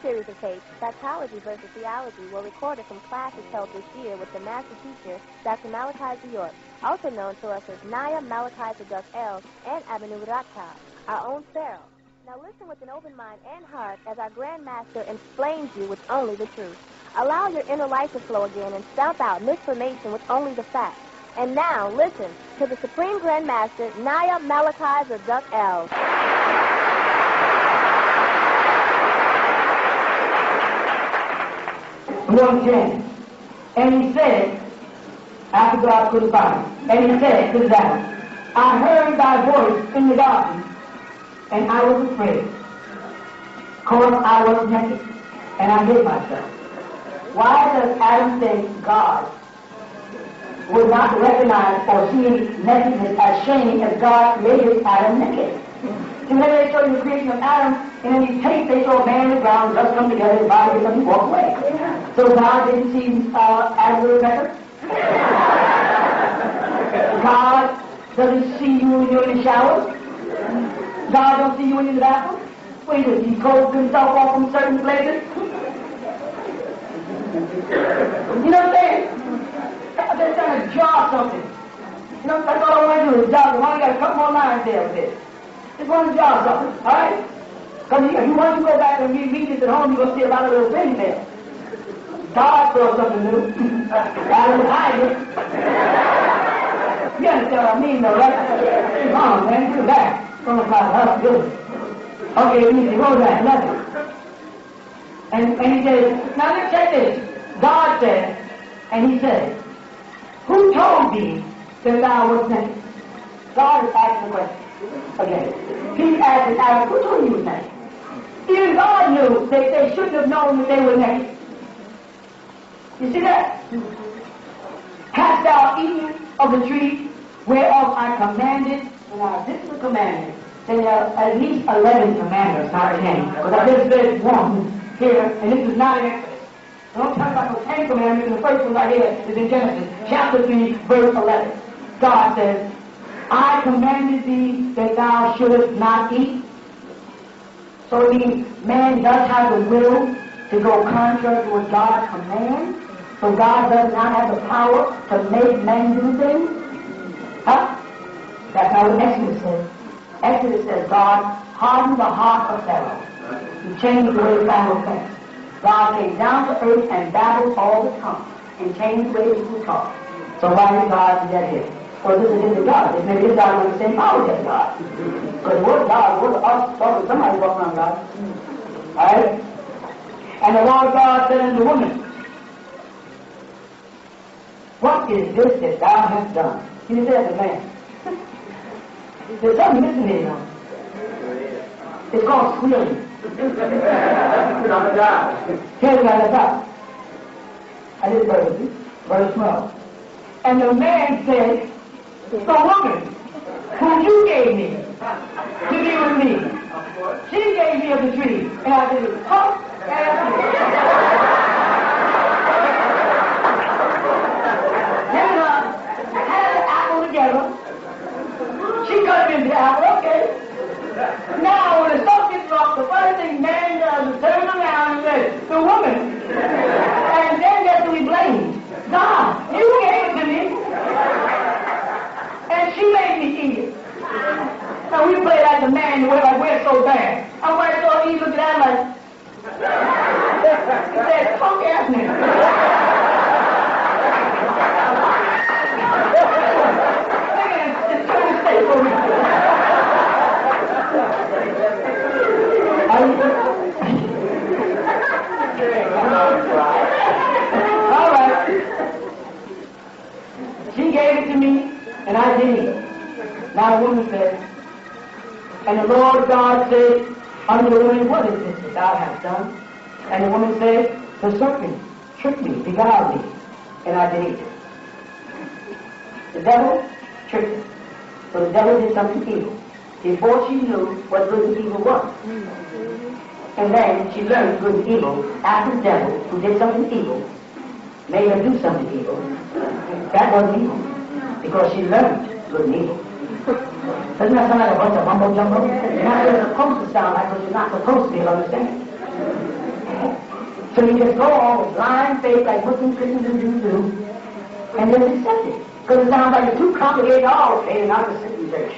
series of tapes, Psychology versus Theology, were recorded from classes held this year with the master teacher, Dr. Malachi Z. York, also known to us as Naya Malachi Zaduk El and Avenue Rakha, our own Pharaoh. Now listen with an open mind and heart as our Grand Master explains you with only the truth. Allow your inner life to flow again and stamp out misinformation with only the facts. And now listen to the Supreme Grand Master, Naya Malachi Zaduk El. One James. And he said, after God crucified him, and he said to the devil, I heard thy voice in the garden, and I was afraid, because I was naked, and I hid myself. Why does Adam think God would not recognize or see nakedness as shame as God created Adam naked? And then they show you the creation of Adam, and then you take, they show a man in the ground, just come together, his body gets up and walk away. So God didn't see Adam with Rebecca? God doesn't see you when you're in the shower? God don't see you when you're in the bathroom? Wait a minute, he closed himself off from certain places? You know what I'm saying? They're trying to draw something. You know, that's all I want to do is draw. I only got a couple more lines there with this. Just want to draw something, all right? Because if you want to go back and read this at home, you're going to see a lot of little things there. God saw something new. Adam was hiding. You understand what I mean, though, right? Come on, man, do that. Come on, God, good. Okay, easy, roll that, nothing. And he says, now let's check this. God said, and he said, who told thee that thou wast naked? God is asking the question. Again, he's asking Adam, who told you was naked? Even God knew that they shouldn't have known that they were naked. You see that? Hast thou eaten of the tree whereof I commanded? Now, this is a commandment. There are at least 11 commandments, not 10. Because I just read one here, and this is not in Exodus. I don't talk about no 10 commandments, and the first one right here is in Genesis, chapter 3, verse 11. God says, I commanded thee that thou shouldest not eat. So it means man does have the will to go contrary to what God commands. So God does not have the power to make men do things. Huh? That's not what Exodus says. Exodus says God hardened the heart of Pharaoh. He changed the way Pharaoh thinks. God came down to earth and babbled all the tongue and changed the way people talk. So why did God do that here? Well, this is into God. This maybe this God was the same power as God. Because we're God, we're us, talking somebody walking around God. Alright? And the Lord God said unto the woman, what is this that thou hast done? He said to man. There's something missing here now. It's called squealing. Here's the top. I did verse 12. And the man said, the woman whom you gave me to be with me, she gave me of the tree. And I said, huh? And had the apple together. She cut him into the apple, okay. Now, when the stuff gets off, the first thing man does is turn around and says, the woman. And then that's who he blames. God, you gave it to me. And she made me eat it. Now, we play like the man who like, we're so bad. I'm like, so he looked at that like, he said, fuck ass nigga. It's trying to stay for me. All right. She gave it to me, and I did it. Now the woman said, and the Lord God said unto the woman, what is this that thou hast done? And the woman said, the serpent tricked me, beguiled me, and I did eat it. The devil tricked her. So the devil did something evil before she knew what good and evil was. And then she learned good and evil after the devil, who did something evil, made her do something evil. That wasn't evil, because she learned good and evil. Doesn't that sound like a bunch of mumbo jumbo? You're not really supposed to sound like what you're not supposed to be able to understand. So you just go on with blind faith like Muslim Christians and Jews do, and just accept it. Because it sounds like it's too complicated. Oh, okay, and I'll just sit in church.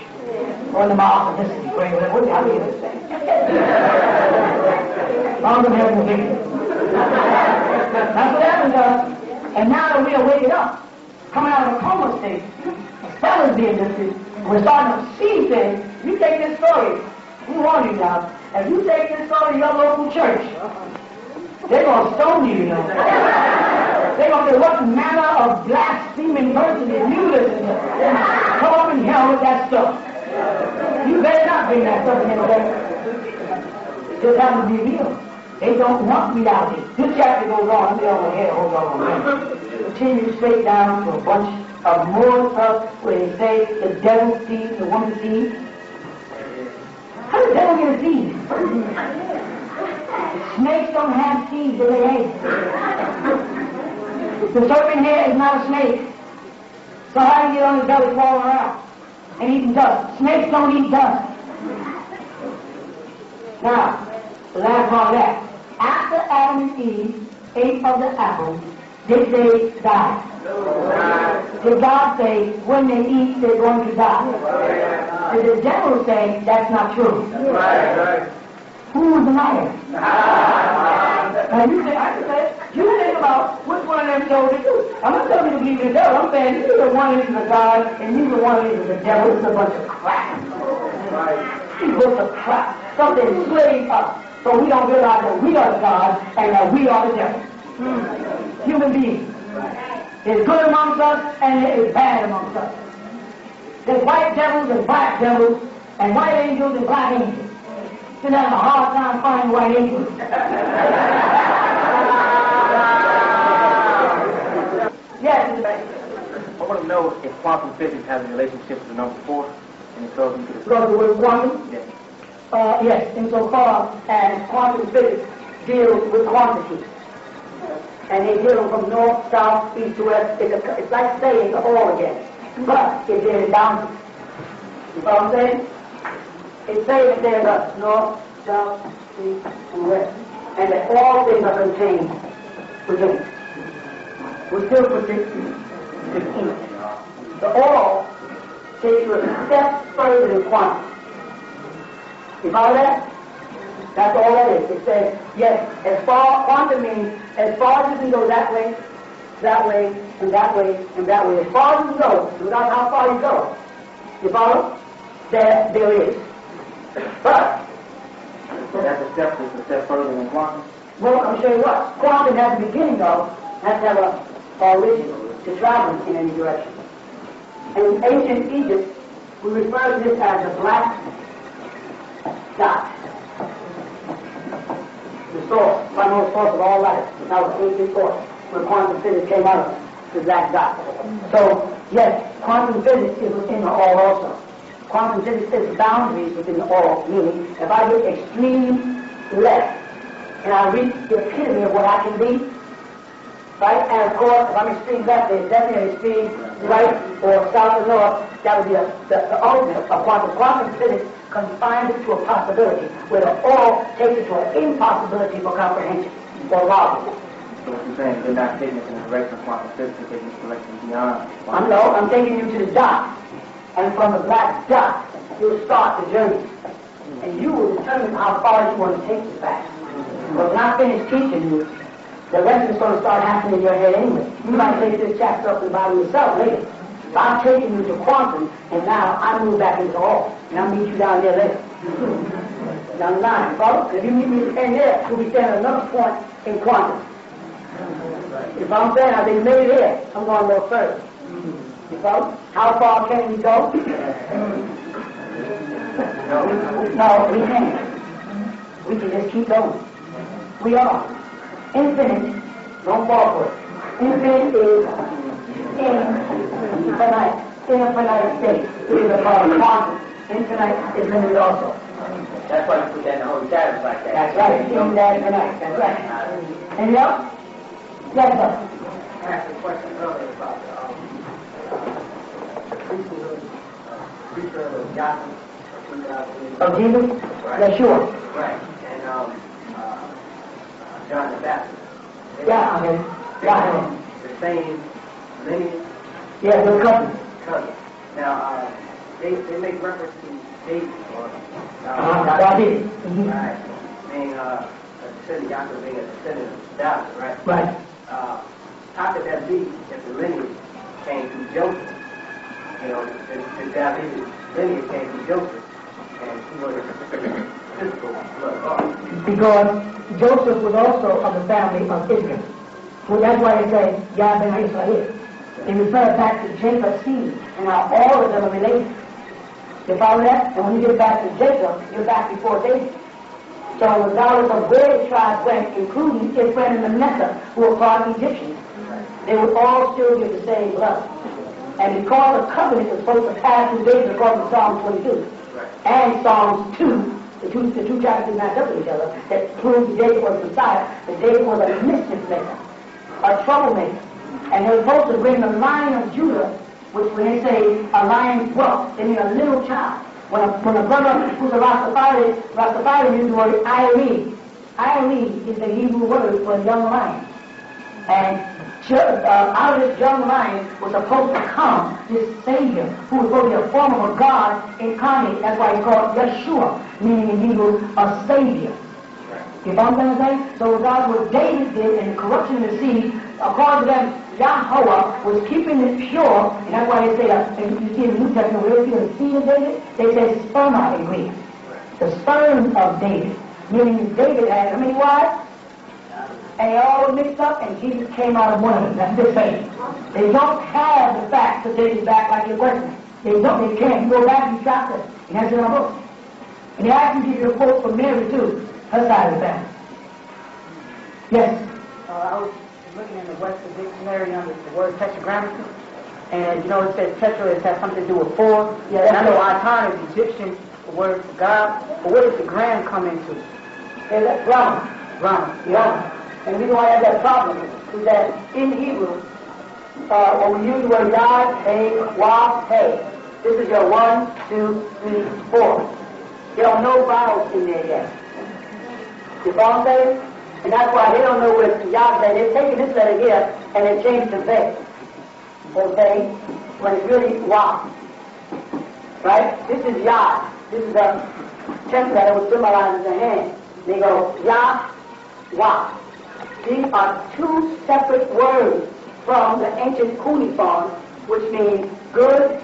Or in the mosque and listen to pray. What do you understand? Long as heaven will be. That's what happens to us. And now that we are waking up, coming out of a coma state, spell is being lifted, we're starting to see things. You take this story, we warn you now, if you take this story to your local church, they're going to stone you, you know. They're going to say, what manner of blaspheming person is you listening to? Come up in hell with that stuff. You better not bring that stuff in there. It just happens to be real. They don't want reality. This chapter goes on. Let me over here. Hold on. Continue straight down to a bunch of more stuff where they say the devil's seed, the woman's seed. How does the devil get a seed? Snakes don't have seeds in their eggs. The serpent here is not a snake. So how do you get on his belly crawling around and eating dust? Snakes don't eat dust. Now, the last part of that. After Adam and Eve ate of the apple, did they die? Did God say when they eat they're going to die? Did the devil say that's not true? Who was the liar? And you say, I can say, you think about which one of them told the truth. I'm not telling you to believe in the devil. I'm saying neither one is the God and neither one is the devil. It's a bunch of crap. It's a bunch of crap. Something slaying us. So we don't realize that we are God and that we are the devil. Human beings. There's good amongst us and there is bad amongst us. There's white devils and black devils and white angels and black angels. You're having a hard time finding white angels. Yes, I want to know if quantum physics has a relationship to the number 4 and it goes into the... Because the word quantum? Yes. Yes, insofar as quantum physics deals with quantities. And they deal from north, south, east to west. It's like saying the all again. But it deals down. You know what I'm saying? It's saying that there's a north, south, east, and west. And that all things are contained within it. We still predict the east. The all takes you a step further than quantum. You follow that? That's all that is. It says, yes, as far, quantum means, as far as you can go that way, that way, and that way, and that way. As far as you can go, without how far you go. You follow? There is. But, that's a step further than quantum. Well, I'm showing you what. Quantum has a beginning, though, has to have a origin to travel in any direction. And in ancient Egypt, we refer to this as the black dot. The source, primary source of all life. That was the ancient source where quantum physics came out of, the black dot. So, yes, quantum physics is within the all also. Quantum physics is boundaries within the all, meaning if I get extreme left and I reach the epitome of what I can be, right? And of course, if I'm extreme left, there's definitely extreme right or south or north. That would be the ultimate of quantum. Quantum physics confines it to a possibility, where the all takes it to an impossibility for comprehension or logic. So what you're saying, they're not taking us in the direction of quantum physics, they're taking us in the direction beyond. I'm taking you to the dot. And from the black dot, you'll start the journey. And you will determine how far you want to take this back. But when I finish teaching you, the rest is going to start happening in your head anyway. You might take this chapter up and by yourself later. So I'm taking you to quantum, and now I move back into all. And I'll meet you down there later. Down the line, follow? If you meet me at the end there, we'll be standing at another point in quantum. If I'm saying I think made it here, I'm going a little further. You follow? How far can we go? No, we can't. We can just keep going. We are. Infinite, don't fall for it. Infinite is infinite. Infinite state. It is a part of quantum. Infinite is limited also. That's why you put that in the Holy Tablets like that. That's right. In that infinite. That's right. Anything else? Yes, sir. I asked a question earlier about preacher of Yaanuwn. Of Jesus? Right. Yeah, sure. Right. And John the Baptist. Yeah, okay. Yeah. The same lineage. Yeah, they're cousins. Cousin. Now, they make reference to David or David. right? Being a descendant, Yaanuwn being a descendant of David, right? Right. How could that be if the lineage came through Joseph? You know, the David's lineage came through Joseph, and he was a physical blood. Because Joseph was also of the family of Israel. Well, that's why they say Yah ben Israel. They refer back to Jacob's seed and how all of them are related. You follow that? And when you get back to Jacob, you're back before David. So regardless of where the tribe went, including Ephraim and Manasseh, who were part Egyptians, they would all still get the same blood. And because the covenant is supposed to pass through David according to Psalm 22 and Psalms 2, the two chapters match up with each other, that proved David was the Messiah, that David was a mischief maker, a troublemaker. And they were supposed to bring the Lion of Judah, which when they say a lion's whelp, they mean a little child. When a brother who's a Rastafari uses the word Irie. Irie is the Hebrew word for a young lion. And out of this young lion was supposed to come this Savior, who was supposed to be a form of a God incarnate. That's why he's called Yeshua, meaning in Hebrew, a Savior. You follow what I'm saying? So regardless of what David did and the corruption of the seed, according to them, Yahweh was keeping it pure, and that's why they say, and you see in the New Testament, where you see the seed of David, they say sperma in Greek. The sperm of David, meaning David had how many wives? And they all were mixed up, and Jesus came out of one of them. That's what they say. They don't have the facts to take it back like you're questioning. They don't, they can't. You go back and you chapter, and that's in our book. And they actually give you a quote from Mary, too, her side of the family. Yes? I was looking in the Webster Dictionary under the word tetragrammaton, and you know it says tetra, it has something to do with four. Yeah, and I know Atan is Egyptian, the word for God, but what does the gram come into? Yeah, that's Rama. Rama. Yeah. And the reason why I have that problem is that in Hebrew, when we use the word Yod, Hey, Wah, Hey, this is your 1, 2, 3, 4. There are no vowels in there yet. You follow what I'm saying? And that's why they don't know what Yod said. They're taking this letter here and they changed the Veh. Okay? When it's really Wah. Right? This is Yod. This is a 10th letter which symbolizes the hand. They go Yah, Wah. These are two separate words from the ancient cuneiform, which means good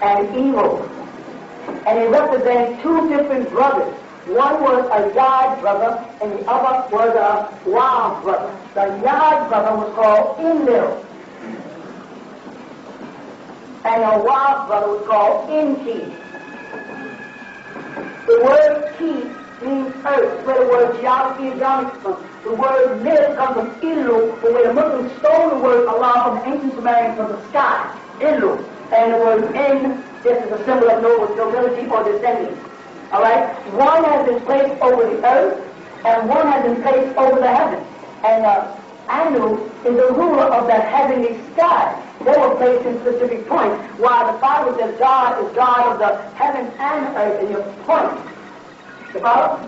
and evil. And they represent two different brothers. One was a Yod brother, and the other was a Wah brother. The Yod brother was called Enlil, and the Wah brother was called Enki. The word Ki means earth, where the word geography and geometry comes from. The word Lil comes from Ilu, but where the Muslims stole the word Allah from the ancient Sumerians from the sky, Ilu. And the word En, this is a symbol of nobility or descendants. Alright? One has been placed over the earth, and one has been placed over the heavens. And Yaanuwn is the ruler of that heavenly sky. They were placed in specific points, while the Bible says God is God of the heavens and earth, and your point.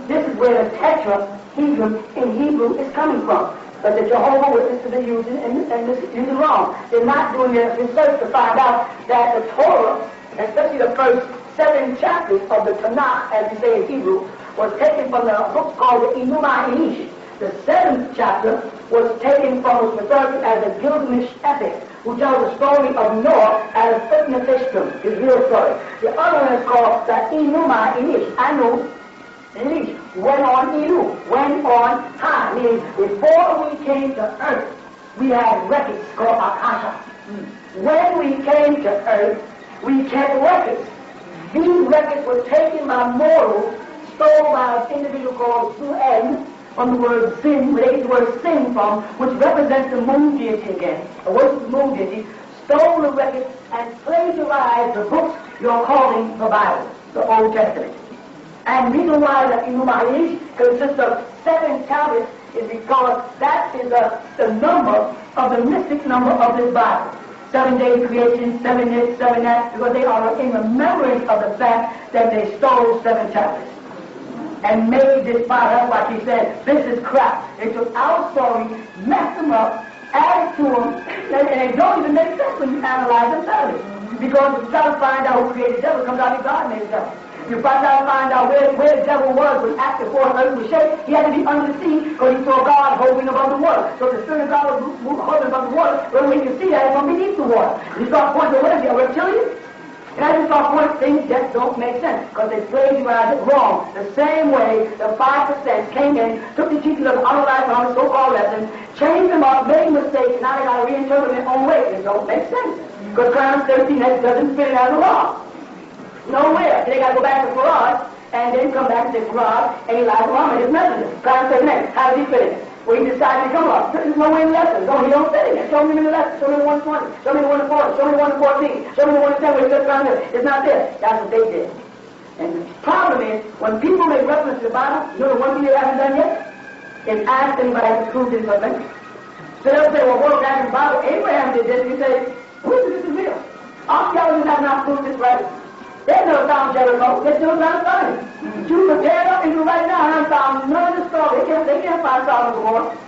This is where the tetra in Hebrew is coming from. But the Jehovah Witnesses are using and using wrong. They're not doing their research to find out that the Torah, especially the first 7 chapters of the Tanakh, as we say in Hebrew, was taken from the book called the Yaanuwn. The 7th chapter was taken from what's referred to as the Gilgamesh epic, who tells the story of Noah as Utnapishtim, his real story. The other one is called the Yaanuwn. Anu, went on Ilu, went on high, meaning before we came to earth, we had records called Akasha. When we came to earth, we kept records. These records were taken by mortals, stole by an individual called Su'en, from the word sin, where they get the word sin from, which represents the moon deity again. The word the moon deity stole the records and plagiarized the books you're calling the Bible, the Old Testament. And the reason why the Yaanuwn consists of 7 tablets is because that is the number of the mystic number of this Bible. 7 days creation, 7 this, 7 that, because they are in remembrance of the fact that they stole 7 tablets. and made this fire. That's why she said, this is crap. They took our story, messed them up, added to them, and they don't even make sense when you analyze them thoroughly. Because you try to find out who created the devil, it comes out that God made the devil. You try to find out where the devil was when after before the earth was shaped, he had to be under the sea because he saw God hovering above the water. So the Spirit of God was hovering above the water, but when you see that, it's from beneath the water. You start pointing to what is it, a reptilian? And I just start pointing things that don't make sense because they plagiarized it wrong. The same way the 5% came in, took the teachings of unalive on the so-called lessons, changed them up, made mistakes, and now they got to reinterpret it their own way. It don't make sense. Because Clarence 13 doesn't fit as a law. Nowhere. They got to go back to Farad and then come back and say Farad and Elijah Muhammad is messenger. Clarence 13, how does he fit in? Well, he decided to come up. There's no way in the lessons. No, he don't fit in. Show me the lesson. Show me the 120. Show me the 140. Show me the 114. Show me the 110 where he just found it. It's not there. That's what they did. And the problem is, when people make reference to the Bible, you know the one thing they haven't done yet? Is ask anybody to prove this or not. So they'll say, well, what back in the Bible, Abraham did this. You say, prove this is real. Archaeologists have not proved this right. They never found Jericho. They still trying to find it. You compare it up and you right now haven't found none of the story. They can't find Sodom and Gomorrah.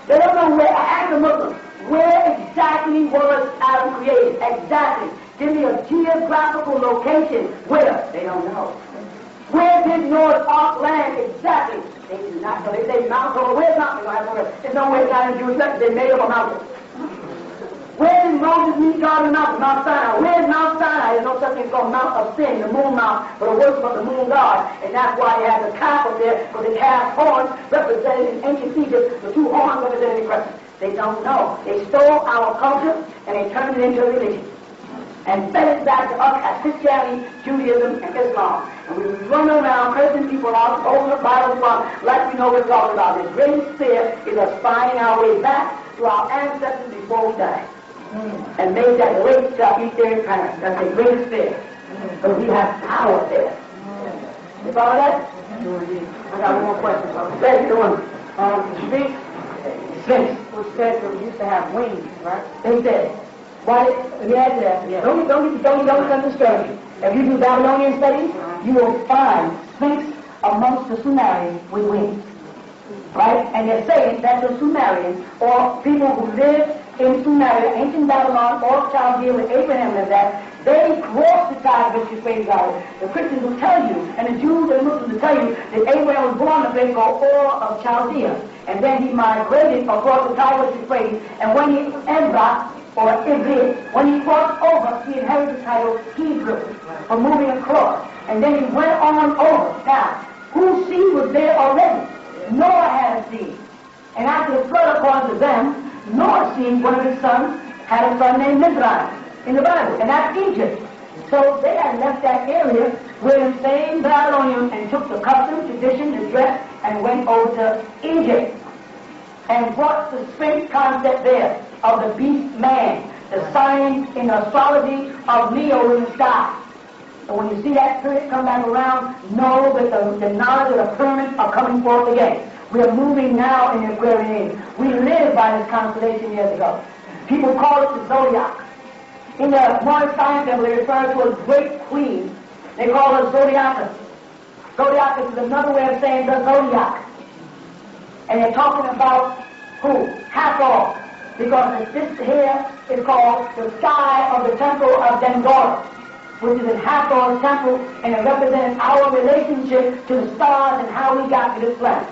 They don't know where, ask the Muslims, where exactly was Adam created? Exactly. Give me a geographical location. Where? They don't know. Where did Noah's Ark land exactly? They do not know. They say Mount Horeb. Where's Mount Horeb? There's no way it's not in Jewish records. They made up a mountain. Where did Moses meet God in Mount Sinai? Where's Mount Sinai? There's no such thing called Mount of Sin, the moon mount, for the worship of the moon god. And that's why they have the calf up there, because the calf's horns represented in ancient Egypt, the two horns represented in crescent. They don't know. They stole our culture and they turned it into a religion. And fed it back to us as Christianity, Judaism, and Islam. And we run around cursing people out, open the Bible from, like we know what we're talking about. This great fear is us finding our way back to our ancestors before we die. And make that the way to eat their parents. That's the greatest fear. Because we have power there. You follow that? I got one more question. Let's do one. Sphinx, which said that we used to have wings, right? they said. Why? Yeah. Don't misunderstand me. If you do Babylonian studies, you will find Sphinx amongst the Sumerians with wings. Right? And they're saying that the Sumerians, or people who lived in Sumeria, ancient Babylon, or Chaldea where Abraham lived at, they crossed the tide of Euphrates Valley. The Christians will tell you, and the Jews and the Muslims will tell you, that Abraham was born in a place called Ur of Chaldea. And then he migrated across the tide of Euphrates, and when he when he crossed over, he inherited the title Hebrew for moving across. And then he went on over. Now, whose seed was there already? Noah had a seed. And after the flood, according to them, Noah's seed, one of his sons, had a son named Mizraim in the Bible, and that's Egypt. So they had left that area where the same Babylonians and took the custom, tradition, the dress, and went over to Egypt. And what's the Sphinx concept there of the beast man, the sign in the astrology of Leo in the sky? So when you see that spirit come back around, know that the knowledge of the pyramids are coming forth again. We are moving now in the Aquarian age. We lived by this constellation years ago. People call it the zodiac. In the modern science temple, they refer to a great queen. They call her Zodiacus. Zodiacus is another way of saying the zodiac. And they're talking about who? Hathor. Because this here is called the sky of the temple of Dendora, which is in Hathor's temple, and it represents our relationship to the stars and how we got to this planet.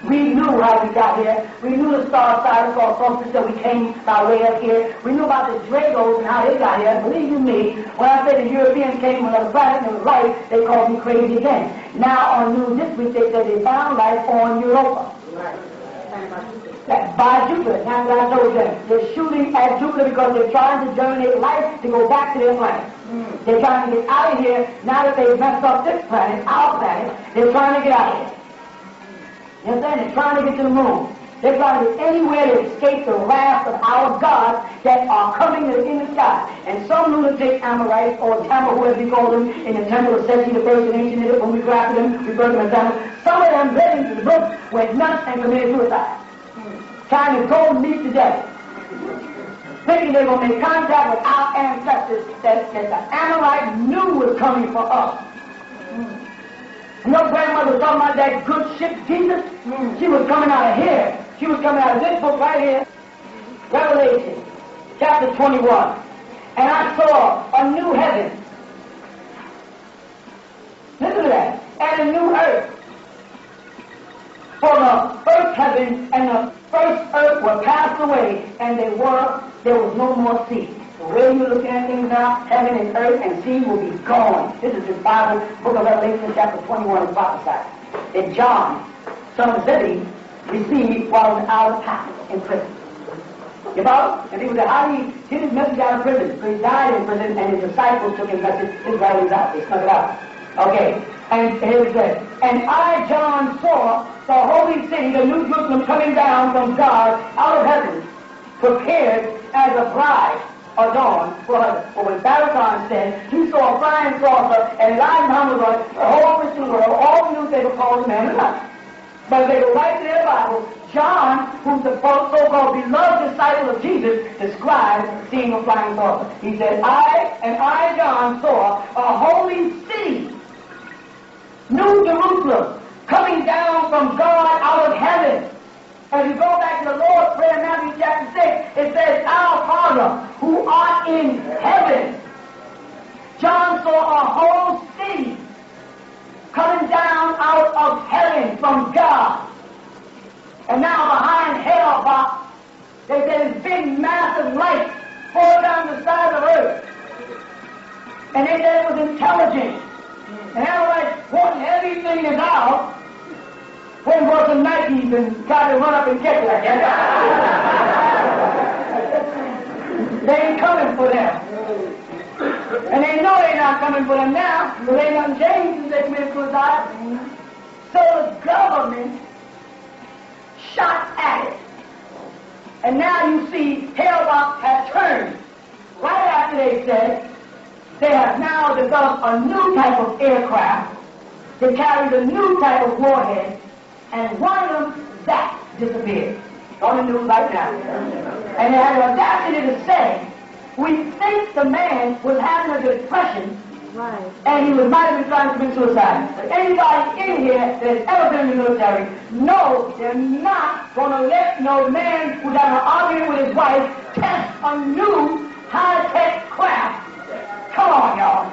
We knew how we got here. We knew the star Cyrus called Solstice, so we came by way of here. We knew about the Dragos and how they got here. Believe you me, when I said the Europeans came from another planet and it was life, they called me crazy again. Now on news this week they said they found life on Europa. By Jupiter. That's what I told them. They're shooting at Jupiter because they're trying to generate life to go back to their planet. They're trying to get out of here. Now that they've messed up this planet, our planet, they're trying to get out of here. You understand? They're trying to get to the moon. They're trying to get anywhere to escape the wrath of our gods that are coming in the sky. And some lunatic Amorites, or Tamil, whoever you call them, in the temple of Seti, the first in ancient Egypt, when we grafted them, we burned them in Tamil. Some of them read into the book, went nuts and committed suicide. Trying to go meet to death. Thinking they're going to make contact with our ancestors that the Amorites knew was coming for us. And your grandmother was talking about that good ship, Jesus. She was coming out of here. She was coming out of this book right here, Revelation, chapter 21. And I saw a new heaven. Listen to that. And a new earth. For the first heaven and the first earth were passed away, and there was no more sea. The way you're looking at things now, heaven and earth and sea will be gone. This is the Bible, book of Revelation, chapter 21, is prophesied. That John, son of Zebedee, received while in our house in prison. You know? And people said, how did he get his message out of prison? So he died in prison, and his disciples took his message. His writings out. They snuck it out. Okay. And here it says, and I, John, saw the holy city, the New Jerusalem, coming down from God out of heaven, prepared as a bride adorned for her. But when Malachi said, he saw a fine saucer, and lying down the road, the whole Christian world, all knew they were called man and life. But they go right to their Bible. John, who's the so-called beloved disciple of Jesus, described seeing a flying saucer. He said, I, John, saw a holy city, New Jerusalem, coming down from God out of heaven. As you go back to the Lord's Prayer in Matthew chapter 6, it says, Our Father, who art in heaven. John saw a whole city coming down out of heaven from God. And now behind hell box, they said this big massive light poured down the side of the earth. And they said it was intelligent. And everybody wanting everything is out. When brought some Nikes and tried to run up and catch it like that. They ain't coming for them. And they know they're not coming for them now, but they ain't nothing changed since they committed suicide. So the government shot at it. And now you see Hellbox has turned. Right after they said, they have now developed a new type of aircraft that carries a new type of warhead, and one of them, that disappeared. On the news right now. And they had the audacity to say, we think the man was having a depression, right, and he might have been trying to commit suicide. But anybody in here that has ever been in the military knows they're not going to let no man who's having an argument with his wife test a new high-tech craft. Come on, y'all.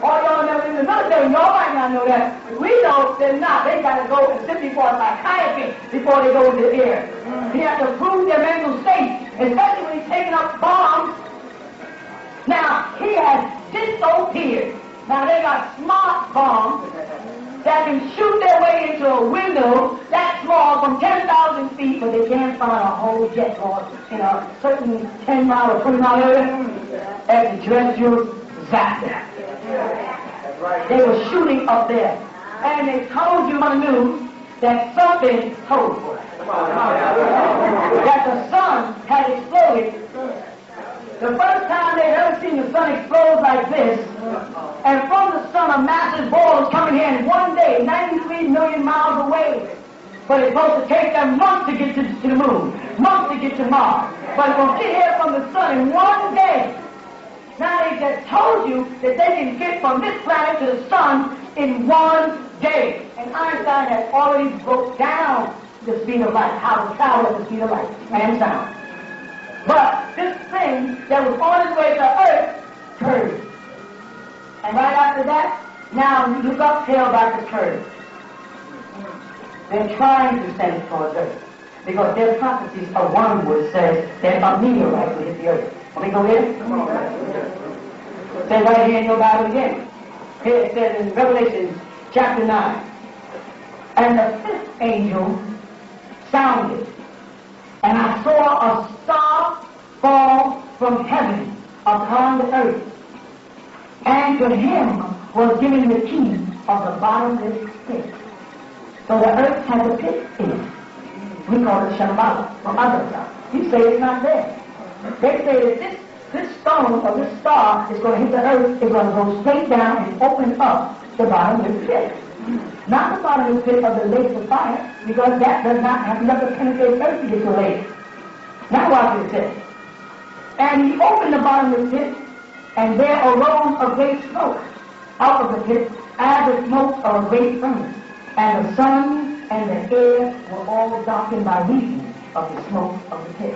All y'all never in the military, y'all might not know that. We know they're not. They got to go and sit before a psychiatrist before they go into the air. You have to prove their mental state, especially when he's taking up bombs. Now, he has disappeared. Now, they got smart bombs that can shoot their way into a window that small from 10,000 feet, but they can't find a whole jet or in a certain 10-mile or 20-mile area. Extraterrestrials, zap that. They were shooting up there. And they told you on the news that something told you that the sun had exploded. The first time they've ever seen the sun explode like this, and from the sun a massive ball is coming here in one day, 93 million miles away. But it's supposed to take them months to get to the moon, months to get to Mars. But it's going to get here from the sun in one day. Now they just told you that they can get from this planet to the sun in one day. And Einstein has already broke down the speed of light, how to travel at the speed of light and sound. But this thing that was on its way to Earth curved. And right after that, now you look up, tailback is curved. They're trying to send it towards Earth. Because their prophecies of wormwood says that a meteorite will hit the Earth. Let me go here. It says right here in your Bible again. Here it says in Revelation chapter 9. And the fifth angel sounded, and I saw a star fall from heaven upon the earth. And to him was given the key of the bottomless pit. So the earth has a pit in it. We call it Shambhala from other stuff. You say it's not there. They say that this stone or this star is going to hit the earth, is going to go straight down and open up the bottomless pit. Not the bottomless pit of the lake of fire, because that does not have enough to penetrate earth to get to the lake. Now watch what it says. And he opened the bottomless pit, and there arose a great smoke out of the pit, as the smoke of a great furnace, and the sun and the air were all darkened by reason of the smoke of the pit.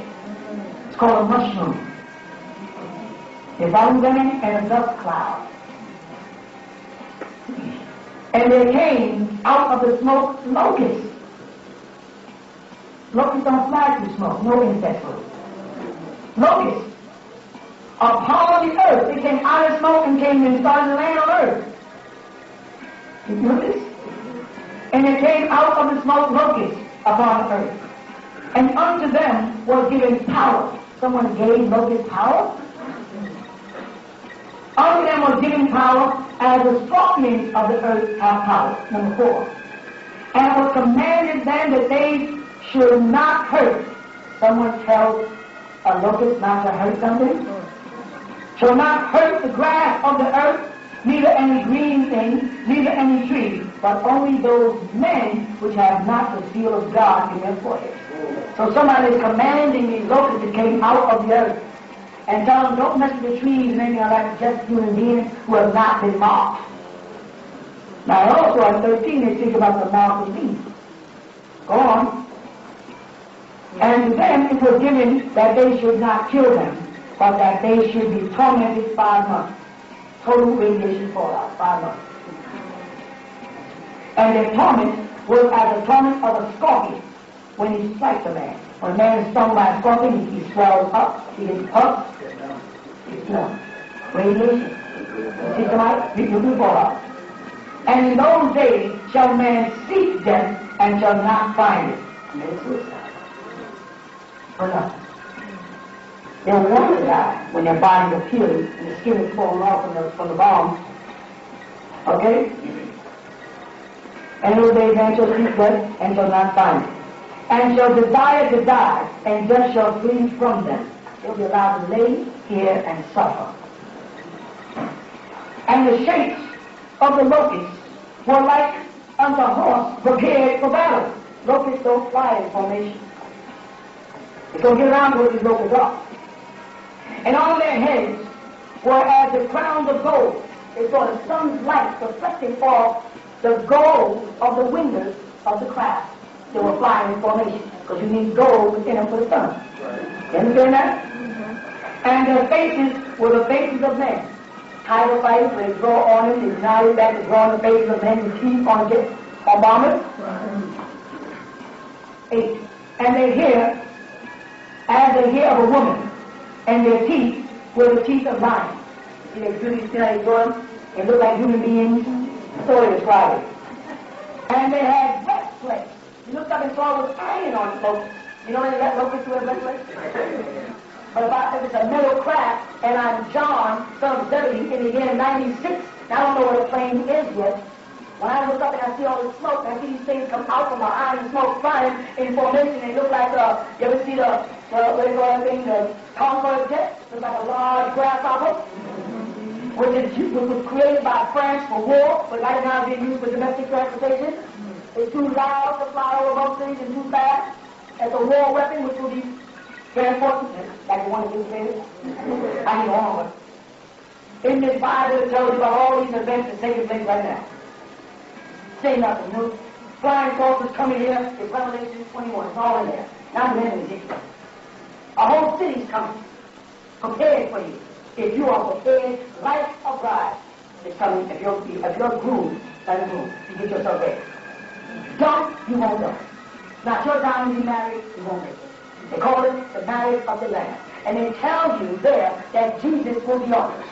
It's called a mushroom. The abundant and a dust cloud. And there came out of the smoke locusts. Locusts don't fly through smoke, no insect will. Locusts upon the earth. They came out of smoke and came and started to land on earth. You know this? And it came out of the smoke locusts upon the earth. And unto them was given power. Someone gave locusts power? Unto them was given power as the scorpions of the earth have power. Number 4. And it was commanded them that they should not hurt. Someone tells a locust not to hurt something? Shall not hurt the grass of the earth, neither any green thing, neither any tree, but only those men which have not the seal of God in their foreheads. So somebody is commanding these locusts that came out of the earth and tell them don't mess with the trees and anything like that, just human beings who have not been marked. Now also at 13 they speak about the mark of the beast. Go on. And to them it was given that they should not kill them, but that they should be tormented 5 months. Total radiation fallout, 5 months. And their torment was as the torment of a scorpion when he strikes a man. When a man is stung by a scorpion, he swells up, he gets puffed, it's radiation. See somebody? You do fallout. And in those days shall man seek death and shall not find it. Commit suicide. For nothing. They'll want to die when their bodies are peeling and the skin is falling off from the bombs. Okay? And in those days man shall seek death and shall not find it. And shall desire to die, and death shall flee from them. They'll be allowed to lay here and suffer. And the shapes of the locusts were like unto a horse prepared for battle. Locusts don't fly in formation. They don't get around where these locusts are. And on their heads were as the crowns of gold. They saw the sun's light reflecting off the gold of the windows of the craft. They were flying in formation because you need gold within them for the sun. You understand that? Mm-hmm. And their faces were the faces of men. Tiger fighters, where they draw on them, they now back to draw on the faces of men with teeth on bombers. Right. 8. And their hair as the hair of a woman, and their teeth were the teeth of lions. See, they do these things, they look like human beings. So they describe it. And they had breastplates. You looked up and saw it was iron on locusts. You know when they got locusts who have breastplates? But if it's a metal craft, and I'm John, son of Zebedee, in the year 96, and I don't know what a plane is yet. When I look up and I see all this smoke, and I see these things come out from behind the smoke flying in formation, they look like, you ever see the what do you call that thing, the Concorde jet? Looks like a large grasshopper, which was created by France for war, but right now being used for domestic transportation. It's too loud to fly over most cities and too fast. As a war weapon, which will be very important, like the one that you said. I need on with. In this Bible, it tells you about all these events that's taking place right now. Say nothing, you know. Flying saucers coming here, it's Revelation 21, it's all in there. Not the end of Ezekiel. A whole city's coming, prepared for you. If you are prepared, like a bride is coming. If you're groomed, like a groom, you get yourself ready. Don't, you won't go. Not your time to be married, you won't make it. They call it the marriage of the Lamb. And they tell you there that Jesus will be on us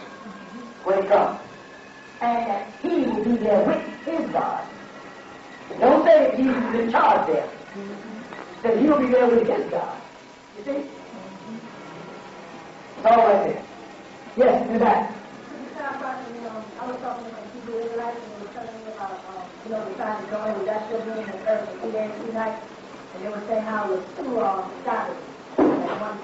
when it comes. And that he will be there with his God. Don't say that Jesus is in charge there. That he'll be there with his God. You see? It's all right there. Yes, in the back. I was talking to people in Israelites and they were telling me about, the time to go in with that children and earth for 2 days, 2 nights. And they were saying how it was 2 Sabbaths. And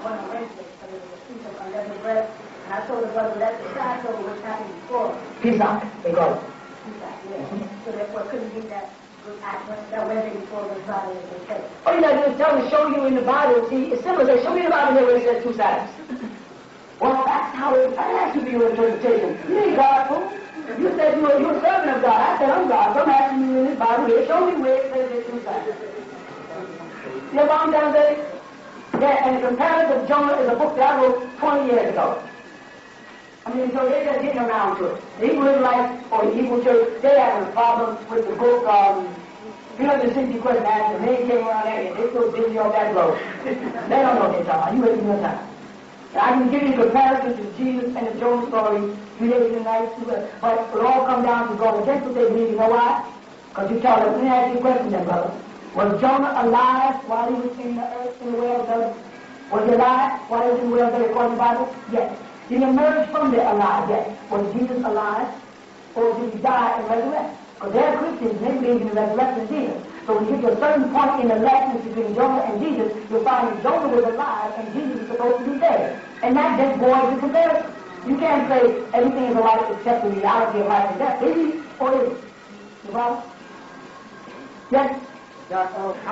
one on Wednesday, so there was a feast of unleavened bread. And I told the brother that's the Passover which happened before. Pesach, they call it. Pesach, yeah. So therefore it couldn't be that Wednesday before the Friday is the case. All you gotta do is tell me, show you in the Bible. See, it's simple. Say, show me in the Bible where it says 2 Sabbaths. Well, that's how it has to be your interpretation. You ain't God, fool. You said you you're a servant of God. I said, I'm God. So I'm asking you in this Bible here. Show me where it says this inside. You know what I'm down there? Yeah, and the comparative of Jonah is a book that I wrote 20 years ago. I mean, so they're just getting around to it. The Hebrew Israelites or the Hebrew church, they're having a problem with the book, you know, the 60 question answer. They came around there and they still busy on that road. They don't know what they're talking about. You wasting your time. And I can give you comparisons to Jesus and the Jonah story 3 days and nights, but it all come down to going against what they believe. You know why? Because you tell them, let me ask you a question then, brother. Was Jonah alive while he was in the earth in the whale's belly? Was he alive while he was in the whale's belly according to the Bible? Yes. Did he emerge from there alive? Yes. Was Jesus alive? Or did he die and resurrect? Because they're Christians and they believe in the resurrection of Jesus. So when you get to a certain point in the lessons between Jonah and Jesus, you'll find that Jonah was alive and Jesus is supposed to be dead. And that just boils the comparison. You can't say everything is alike except the reality of life and death. Is he or is he? You know? Yes? I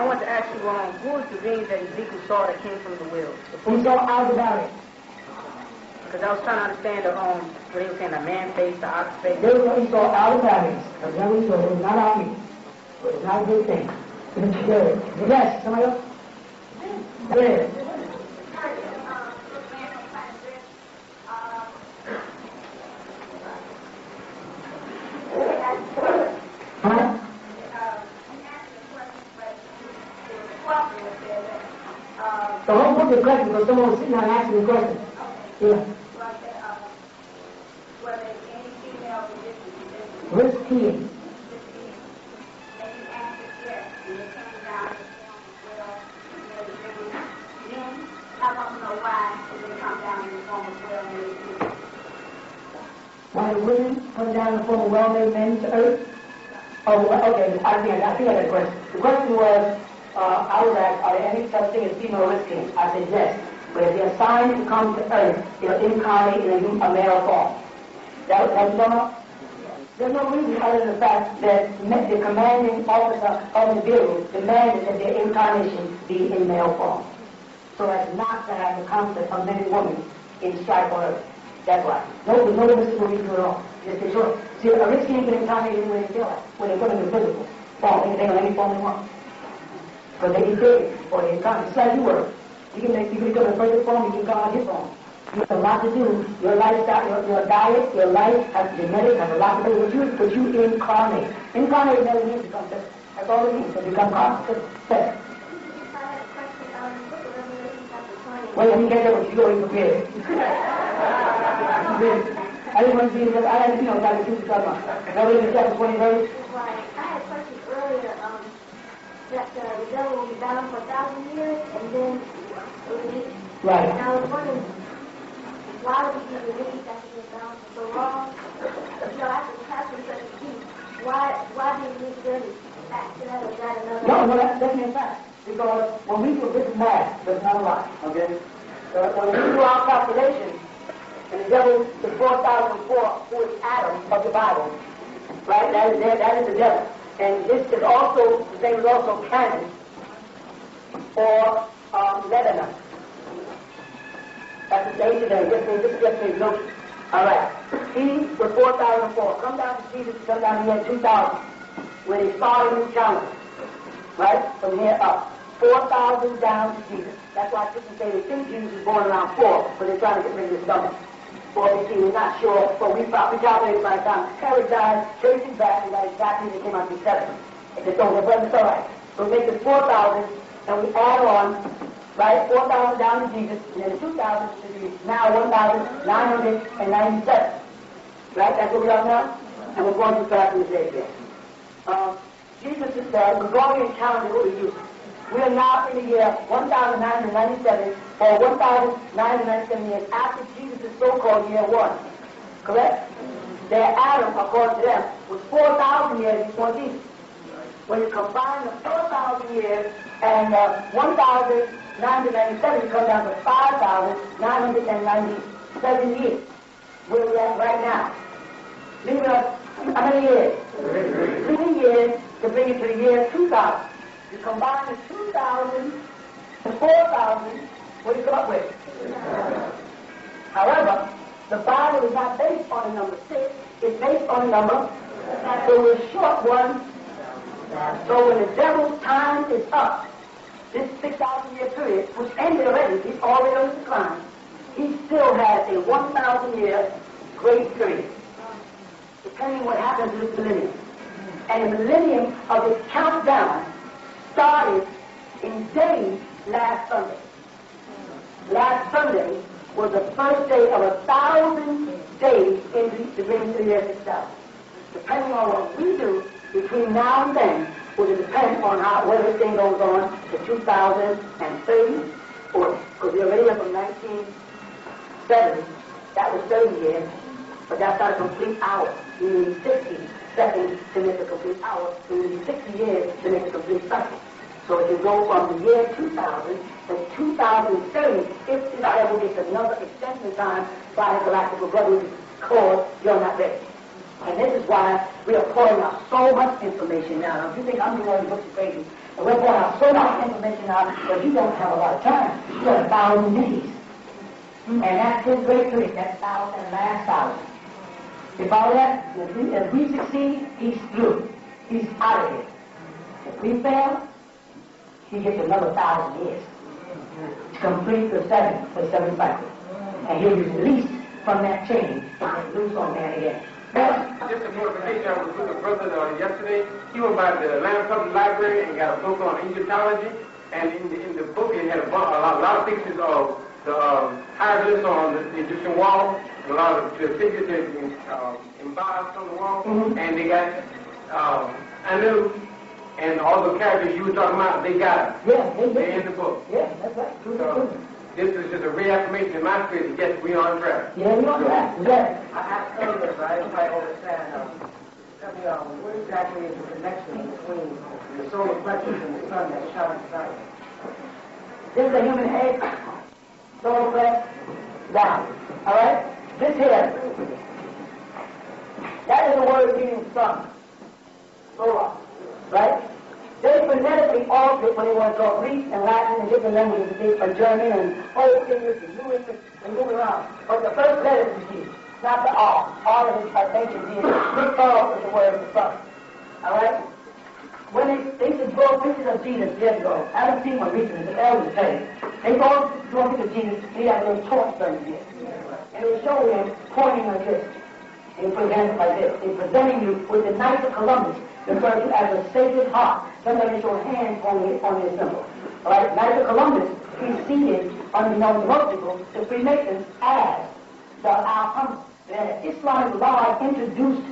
want to ask you, who was the being that Ezekiel saw that came from the wheel? He saw Aldebaran. Because I was trying to understand what he was saying, the man face, the ox face. He saw Aldebaran. That's how he saw it. It was not army. It was not a good thing. It's good. Yes, somebody else? Yes. Huh? The whole book is question because someone was sitting down asking the question. Yeah. Risk-keying. Why the women come down in the form of well-made men to earth? Oh, okay, I think I got a question. The question was, I was asked, are there any such thing as female risk-keying? I said yes. But if they're assigned to come to earth, they're incarnate in a male form. That's no. There's no reason other than the fact that the commanding officer of the building demanded that their incarnation be in male form. So as not to have the concept of men and women in strife on earth. That's why. No mystical reason at all. Just the choice. See, a rich king can incarnate anywhere they feel like, when they put in the physical form. They don't any form they want. Because they be big, or they incarnate. It's like you were. You can become a perfect form, you can come out his form. You have a lot to do. Your lifestyle, your diet, your life, has genetics, has a lot to do with you, but you incarnate. Incarnate never means become physical. That's all it means, to become conscious. Yes. Well, let me get there with you going prepared. I didn't want to see it, I had to, got to choose the talk about. Revelation chapter 20, verse. Right. I had a question earlier, that the devil will be bound for 1,000 years, and then released. Right. And I was wondering, why would he be released after being bound for so long? After the pastor such a key, why be released early? After that, was that another? No, that's definitely a fact. Because when we do this math, there's not a lot, okay? When we do our calculations, and the devil is 4,004, who is Adam of the Bible, right? That is the devil. And this is also, the name is also Canaan, or Lebanon. That's the age of them. Just me, look. All right. He was 4,004. Come down to Jesus, come down here 2,000, when he started his challenge. Right? From here up. 4,000 down to Jesus. That's why Christians say they think Jesus was born around 4, but they're trying to get rid of this number. 418, we're not sure, but we calculated by the time Herod died, traced him back, and got exactly when it came out to be 7. If it's over, but it's all right. So we make it 4,000, and we add on, right, 4,000 down to Jesus, and then 2,000 should be now 1,997. Right? That's what we are now? And we're going too fast in the day here. Jesus is the Gregorian calendar what we use. We are now in the year 1,997, or 1,997 years after Jesus' so-called year 1. Correct? Their Adam, according to them, was 4,000 years before Jesus. When you combine the 4,000 years and 1,997, you come down to 5,997 years. Where we at right now? Leave us how many years? 3 years to bring it to the year 2,000. You combine the 2,000 to 4,000, what do you come up with? However, the Bible is not based on the number 6, it's based on the number So we're short one. So when the devil's time is up, this 6,000-year period, which ended already, he's already on the decline, he still has a 1,000-year grace period, depending what happens to this millennium. And the millennium of this countdown started in days last Sunday. Last Sunday was the first day of 1,000 days in the beginning of the year 6,000. Depending on what we do between now and then, will depend on whether this thing goes on to 2030, or because we're already up from 1970, that was 30 years, but that's not a complete hour. You need 60 seconds to make a complete hour, so you need 60 years to make a complete cycle. So if you go from the year 2000 to 2030, if the devil gets another extension time by the galactical brotherhood cause, you're not ready. And this is why we are pouring out so much information now. Now, if you think I'm doing books are crazy, and we're pouring out so much information now, but you don't have a lot of time. You got 1,000 days. And that's his great period, that 1,000 and last 1,000. You follow that? If we succeed, he's through. He's out of here. If we fail, he gets another 1,000 years to complete the seven cycle. And he'll be released from that chain and loose on man again. Just a notification, I was with a brother yesterday. He went by the Atlanta Public Library and got a book on Egyptology. And in the book, it had a lot of pictures of the hieroglyphs on the Egyptian wall, a lot of the figures that embossed on the wall. Mm-hmm. And they got Yaanuwn and all the characters you were talking about, they got it. Yeah, they're in the book. Yeah, that's right. So, this is just a reaffirmation in my spirit that yes, we are on track. Yeah, we are on track. Yeah. I tell you this, I didn't quite understand. Tell me, what exactly is the connection between the solar plexus and the sun that shines out? This is a human head, solar plexus, down. All right? This here, that is the word meaning sun. Solar. Right? They phonetically alter it when they want to talk Greek and Latin and different languages, or German and Old English and New English and move around. But the first letter is G, not the R. R is ancient G. R is the word of the sun. All right? When they used to draw pictures of Jesus years ago, I haven't seen one recently, but that was the same. They draw pictures of Jesus, he had a little torch burning here. And they show him pointing like this. They put his hands like this. They're presenting you with the Knights of Columbus, referred to as a Sacred Heart. Somebody show hands on his symbol. All right, Knights of Columbus preceded, unbeknown to most people, the Freemasons as the Alhambra. The Islamic Lodge introduced,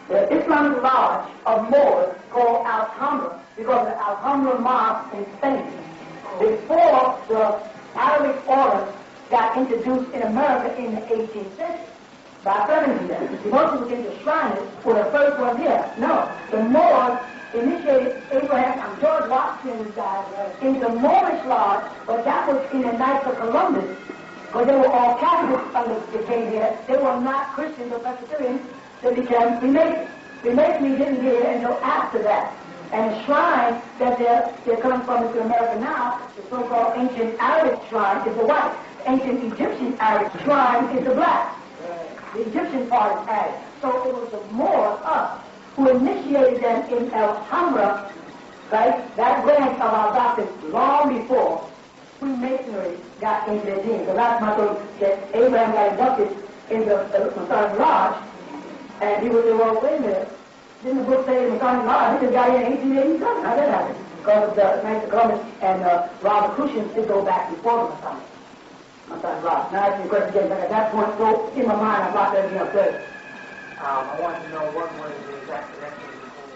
the Islamic Lodge of Moors called Alhambra because of the Alhambra Mosque in Spain. Before the Arabic order got introduced in America in the 18th century. By Birmingham. Most people think the Shriners were the first one here. No. The Moors initiated George Washington's guys into Moorish Lodge, but that was in the Knights of Columbus, because they were all Catholics when they came here. They were not Christians or Presbyterians. They became Freemasons. Freemasons didn't get here until after that. And the shrine that they're coming from into America now, the so-called ancient Arabic shrine, is the white. The ancient Egyptian Arabic shrine is the black. The Egyptian part is added. So it was the Moors, us, who initiated them in Alhambra, right? That branch of our doctrine long before Freemasonry got into their genes. The last month that Abraham got inducted in the Masonic Lodge, and he was well, wait a minute. Didn't the book say the Masonic Lodge? He just got here in 1887. How did that happen? Because the Knights of Columbus and Robert Crucians did go back before the Masonic. Now, asking the question again, but at that point, so in my mind, I blocked everything up there. I want to know what was the exact connection between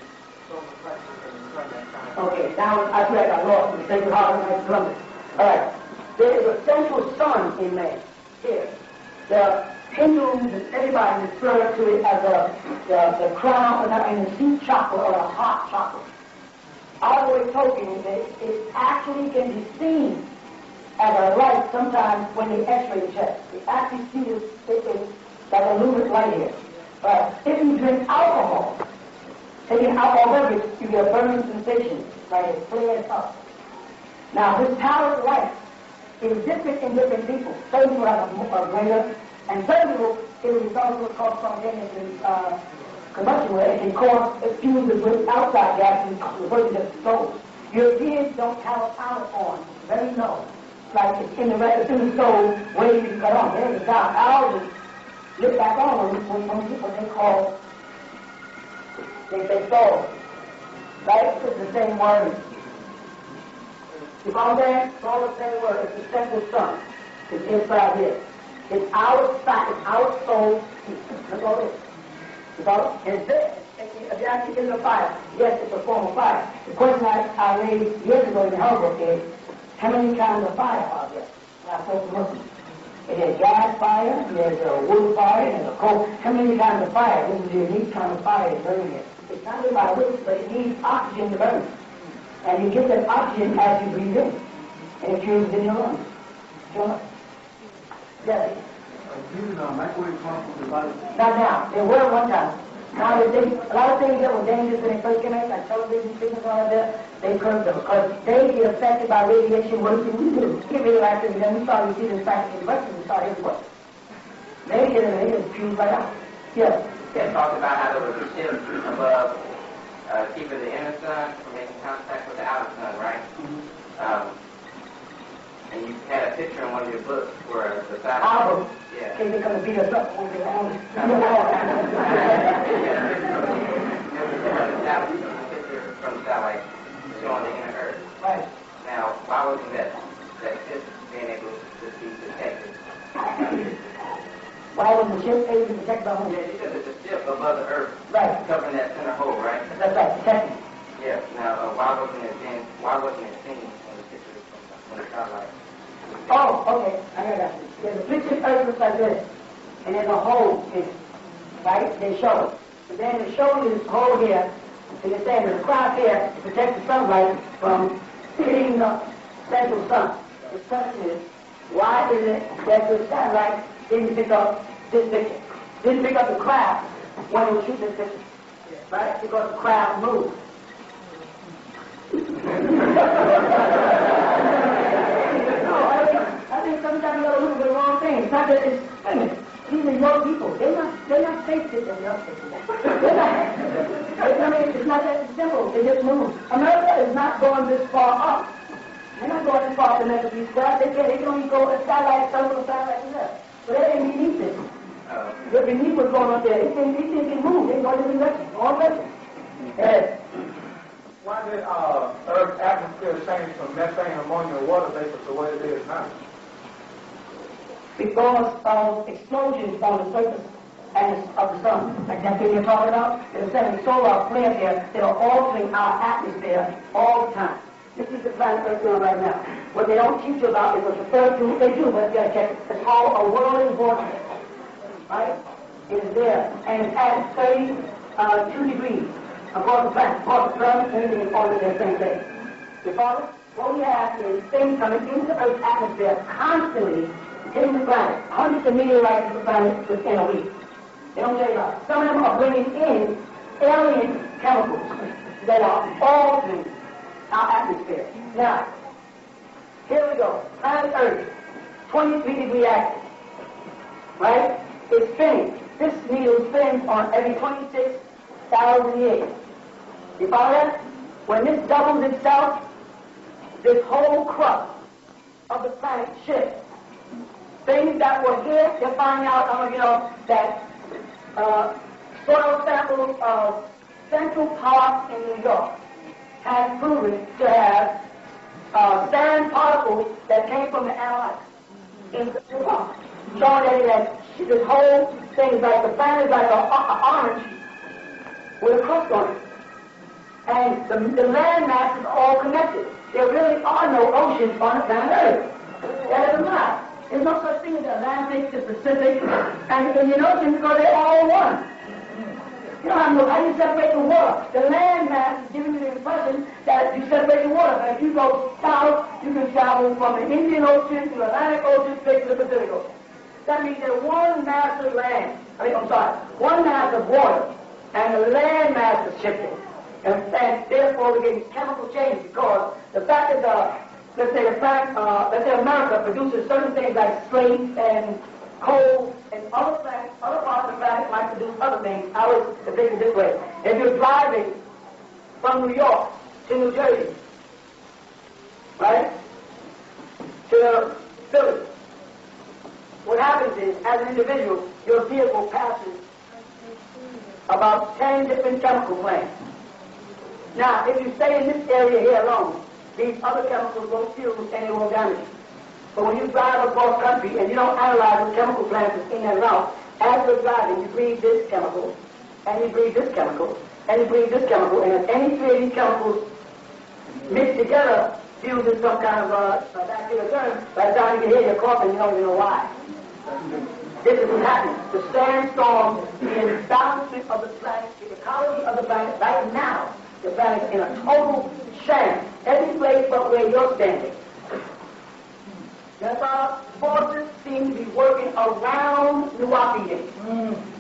solar plexus and the sun that shines. Okay, now I feel like I lost the Sacred Heart of Columbus. All right, there is a central sun in man. Here, the Hindus and everybody refer to it as the crown and the seat chakra or the heart chakra. I've always told you that it actually can be seen as a light sometimes when they x-ray the chest. They actually see this like a luminous light here. But if you drink alcohol, taking alcohol beverage, you get a burning sensation, like it flares up. Now, this power of light is different in different people. Some people have a greater, and some people it is also called spontaneous combustion, where it can cause fuses with outside gas and convert it to stove. Europeans don't have a power on, very low. Like it's in the stove, waiting to cut on. There's a valve. Ours is lit back on when they call, they say stove. Right? It's the same word. You follow that? It's all the same word. It's the central sun. It's inside here. It's our fat, it's our soul. That's all it is. You follow? And it's there. If you actually get in the fire, yes, it's a form of fire. The question I raised years ago in the Hellbook is, how many kinds of fire are there? I told the Muslims. There's gas fire, there's a wood fire, there's a coal. How many kinds of fire? This is a unique kind of fire that's burning it. It's not lit by wood, but it needs oxygen to burn. And you get that oxygen as you breathe in. And it fuels in your lungs. Sure? Yes. Microwave pump from the body. Not now. There were one time. Now, a lot of things that were dangerous when they first came out, like television, signals, all of that, they curbed them because they get affected by radiation worse than we do. Get radioactive, and then we started to see this back in the West, and we started everywhere. They get it, and they just fuse right out. Yes. It talked about how there was a shield above keeping the inner sun from making contact with the outer sun, right? And you had a picture in one of your books where the side. Album. Yeah. Okay, they're going to beat us up when they're on. From the satellite showing the inner Earth. Right. Now, why wasn't that ship being able to be detected? Why wasn't the ship able to detect the home? Yeah, you said that the ship above the Earth, Right. covering that center hole, right? That's right, detecting. Yeah. Now, why wasn't it seen in the picture from the satellite? Oh, okay. I got that. There's a picture of Earth looks like this, and there's a hole in it, right? They show it. And then they show you this hole here, and they're saying there's a cloud here to protect the sunlight from hitting the central sun. The question is, why is it that the satellite didn't pick up this picture? Didn't pick up the craft when it was shooting this picture, right? Because the craft moved. I think sometimes you gotta look at the wrong thing. It's not that it's, these are young people. They're not safety than young people. They're not. I mean, it's not that simple. They just move. America is not going this far up. They're not going this far to make a piece of They can only go a satellite, circle, satellite, and that. But they ain't beneath it. The beneath what's going on there. It can move. They go to the direction. All direction. Yes. Why did Earth's atmosphere change from methane, ammonia, water vapor to what it is now? Because of explosions on the surface of the sun. Like that thing you're talking about, there's 70 solar flares here that are altering our atmosphere all the time. This is the planet Earth doing right now. What they don't teach you about is what's referred to, they do, but you gotta check it. It's called a whirling vortex. Right? It is there. And it's at 32 degrees across the planet. Across the sun, everything is falling in the same place. You follow? What we have is things coming into Earth's atmosphere constantly hitting the planet. Hundreds of meteorites to the planet within a week. They don't tell you about it. Some of them are bringing in alien chemicals that are altering our atmosphere. Now, here we go. Planet Earth, 23-degree axis. Right? It's spinning. This needle spins on every 26,000 years. You follow that? When this doubles itself, this whole crust of the planet shifts. Things that were here, you're finding out, that soil samples of Central Park in New York has proven to have sand particles that came from the analytes in Central Park, showing that this whole thing is like the planet is like an orange with a crust on it. And the land mass is all connected. There really are no oceans on the planet Earth. That is not. There's no such thing as the Atlantic, the Pacific, and the Indian Ocean because they're all one. You don't have no, how do you separate the water? The land mass is giving you the impression that you separate the water. But if you go south, you can travel from the Indian Ocean to the Atlantic Ocean straight to the Pacific Ocean. That means there's one mass of land, one mass of water, and the land mass is shifting. And therefore we're getting chemical changes because the fact that let's say America produces certain things like slate and coal, and other planets, other parts of the planet might produce other things. I was thinking this way. If you're driving from New York to New Jersey, right, to Philly, what happens is, as an individual, your vehicle passes about 10 different chemical plants. Now, if you stay in this area here alone, these other chemicals won't fuse and they won't damage you. But when you drive across country and you don't analyze the chemical plants that's in that route, as you're driving, you breathe this chemical, and you breathe this chemical, and you breathe this chemical, and if any three of these chemicals mix together, fuse in some kind of bacterial germ, by the time you get here, you're coughing, you don't even know why. This is what happens. The sandstorm, the imbalancement of the planet, the ecology of the planet, right now, the planet is in a total sham. Every place but where you're standing. That's our forces seem to be working around Milwaukee.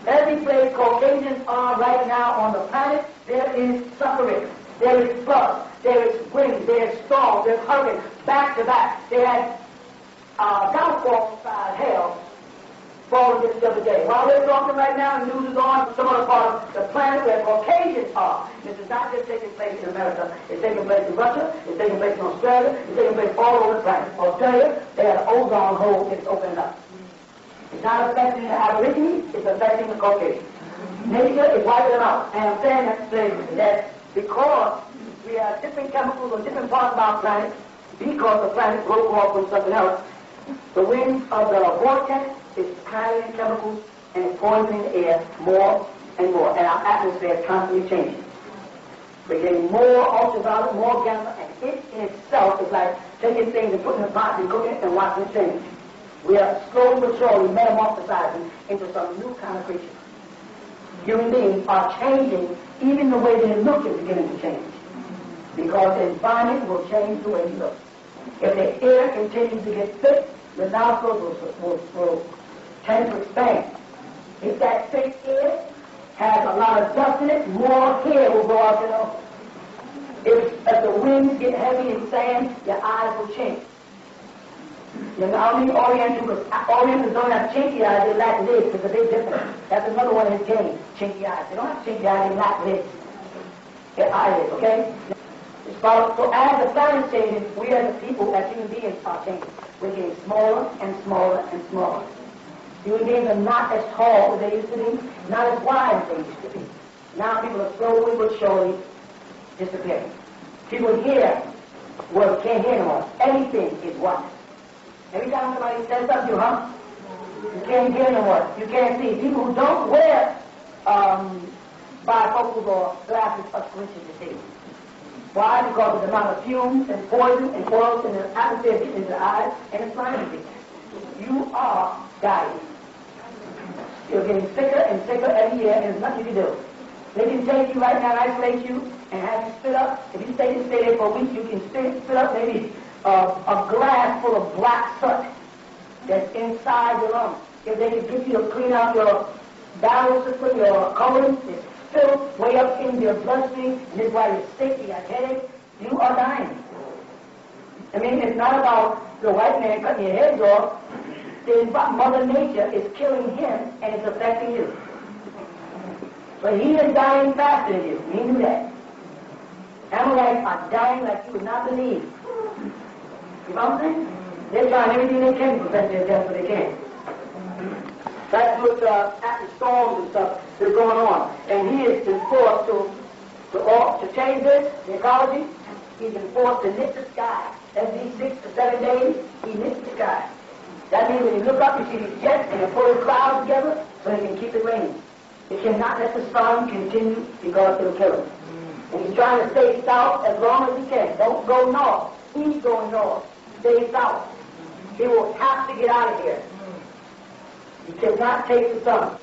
Every place Caucasians are right now on the planet, there is suffering. There is flood. There is wind. There is storm. There is hurricane. Back to back. They had downfall-style hail falling just the other day. While we're talking right now, the news is on some other part of the planet where Caucasians are. This is not just taking place in America. It's taking place in Russia. It's taking place in Australia. It's taking place all over the planet. Australia, they have an ozone hole that's opened up. It's not affecting the Aborigines. It's affecting the Caucasians. Nature is wiping them out. And I'm saying that because we have different chemicals on different parts of our planet, because the planet broke off from something else, the wind of the vortex is carrying chemicals and it's poisoning the air more and more. And our atmosphere is constantly changing. We're getting more ultraviolet, more gamma, and it in itself is like taking things and putting in a pot and cooking it and watching it change. We are slowly but surely metamorphosizing into some new kind of creature. Human beings are changing, even the way they look is beginning to change. Because the environment will change the way you look. If the air continues to get thick, the nostrils will tend to expand. If that thick air has a lot of dust in it, more hair will go out your nose. If the winds get heavy and sand, your eyes will change. You know, how many Orientals don't have chinky eyes, they lack lids. It's a big difference. That's another one of his games, chinky eyes. They don't have chinky eyes, they lack lids. Their eyelids, okay? So as the planet changes, we as the people, as human beings, are changing. We're getting smaller and smaller and smaller. Human beings are not as tall as they used to be, not as wide as they used to be. Now people are slowly but surely disappearing. People hear words, can't hear no more. Everything is what? Every time somebody says something, you can't hear no more. You can't see. People who don't wear bifocals or glasses are squinting to see. Why? Because of the amount of fumes and poison and oils in the atmosphere getting into the eyes and it's blinding people. You are dying. You're getting sicker and sicker every year and there's nothing you can do. They can take you right now and isolate you and have you spit up. If you stay there for a week, you can spit up maybe a glass full of black soot that's inside your lungs. If they can get you to clean out your bowel system, your colon, it's filled way up in your bloodstream, and this is why you're sick, you got headache, you are dying. I mean, it's not about the white man cutting your heads off. Mother Nature is killing him, and it's affecting you. But he is dying faster than you. He knew that. Amalekites are dying like you would not believe. You know what I'm saying? They're trying everything they can to prevent their death, but they can't. That's what after storms and stuff is going on. And he has been forced to change this, the ecology. He's been forced to knit the sky. Every 6 to 7 days, he knits the sky. That means when you look up, you see these jets and you pull the clouds together so they can keep it raining. You cannot let the sun continue because it'll kill him. And he's trying to stay south as long as he can. Don't go north. He's going north. Stay south. He will have to get out of here. You cannot take the sun.